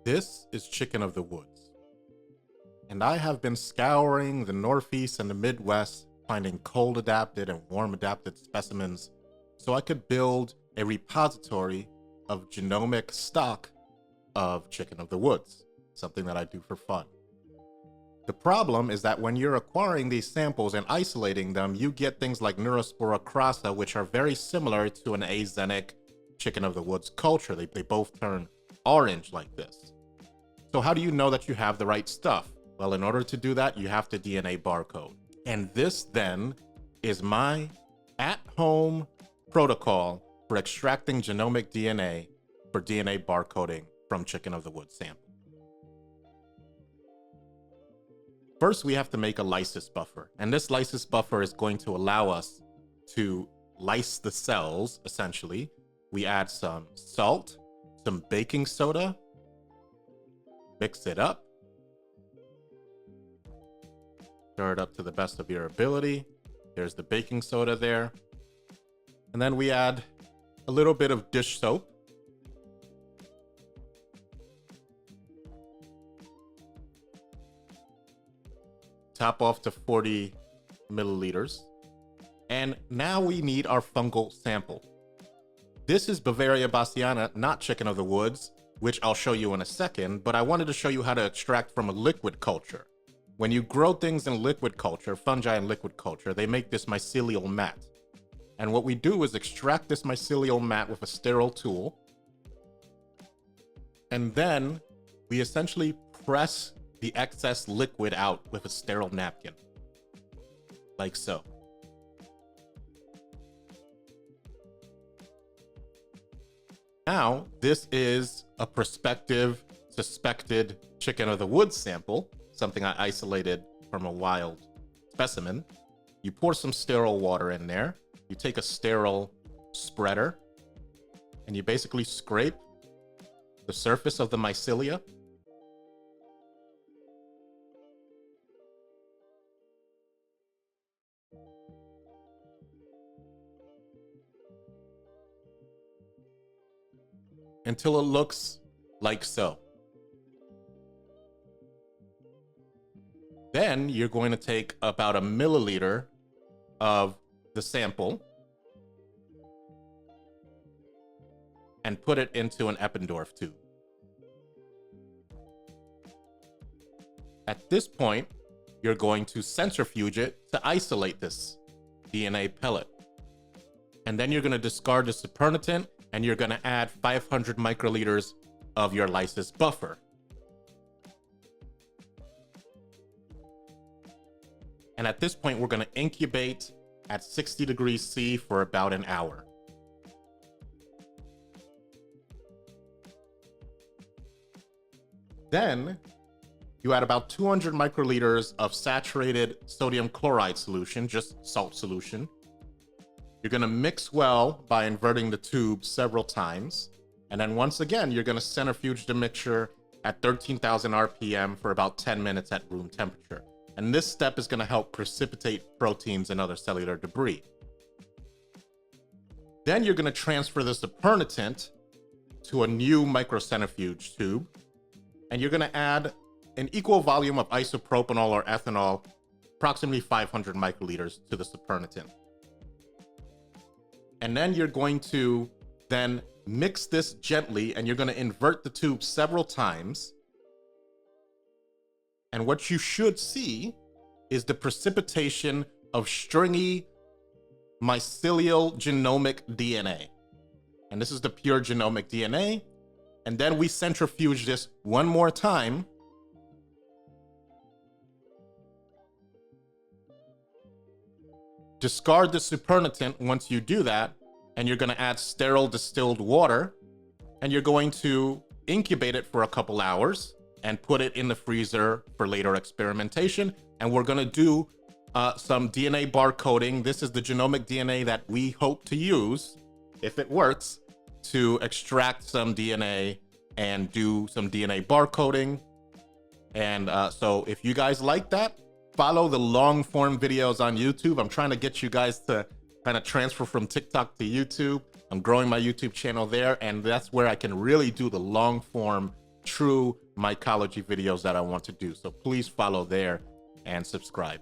This is Chicken of the Woods, and I have been scouring the Northeast and the Midwest, finding cold-adapted and warm-adapted specimens so I could build a repository of genomic stock of Chicken of the Woods, something that I do for fun. The problem is that when you're acquiring these samples and isolating them, you get things like Neurospora crassa, which are very similar to an azenic Chicken of the Woods culture. They both turn orange like this. So how do you know that you have the right stuff? Well, in order to do that, you have to DNA barcode. And this then is my at-home protocol for extracting genomic DNA for DNA barcoding from Chicken of the Woods sample. First, we have to make a lysis buffer. And this lysis buffer is going to allow us to lyse the cells, essentially. We add some salt, some baking soda, mix it up, stir it up to the best of your ability. There's the baking soda there. And then we add a little bit of dish soap. Top off to 40 milliliters. And now we need our fungal sample. This is Bavaria bassiana, not Chicken of the Woods, which I'll show you in a second, but I wanted to show you how to extract from a liquid culture. When you grow things in liquid culture, fungi in liquid culture, they make this mycelial mat. And what we do is extract this mycelial mat with a sterile tool. And then we essentially press the excess liquid out with a sterile napkin, like so. Now, this is a prospective, suspected Chicken of the Woods sample, something I isolated from a wild specimen. You pour some sterile water in there. You take a sterile spreader, and you basically scrape the surface of the mycelia. Until it looks like so. Then you're going to take about a milliliter of the sample and put it into an Eppendorf tube. At this point, you're going to centrifuge it to isolate this DNA pellet. And then you're going to discard the supernatant and you're going to add 500 microliters of your lysis buffer. And at this point, we're going to incubate at 60 degrees C for about an hour. Then you add about 200 microliters of saturated sodium chloride solution, just salt solution. You're going to mix well by inverting the tube several times. And then once again, you're going to centrifuge the mixture at 13,000 RPM for about 10 minutes at room temperature. And this step is going to help precipitate proteins and other cellular debris. Then you're going to transfer the supernatant to a new microcentrifuge tube. And you're going to add an equal volume of isopropanol or ethanol, approximately 500 microliters to the supernatant. And then you're going to then mix this gently and you're going to invert the tube several times. And what you should see is the precipitation of stringy mycelial genomic DNA. And this is the pure genomic DNA. And then we centrifuge this one more time. Discard the supernatant once you do that, and you're going to add sterile distilled water, and you're going to incubate it for a couple hours and put it in the freezer for later experimentation. And we're going to do some DNA barcoding. This is the genomic DNA that we hope to use, if it works, to extract some DNA and do some DNA barcoding. And so if you guys like that, follow the long form videos on YouTube. I'm trying to get you guys to kind of transfer from TikTok to YouTube. I'm growing my YouTube channel there, and that's where I can really do the long form true mycology videos that I want to do. So please follow there and subscribe.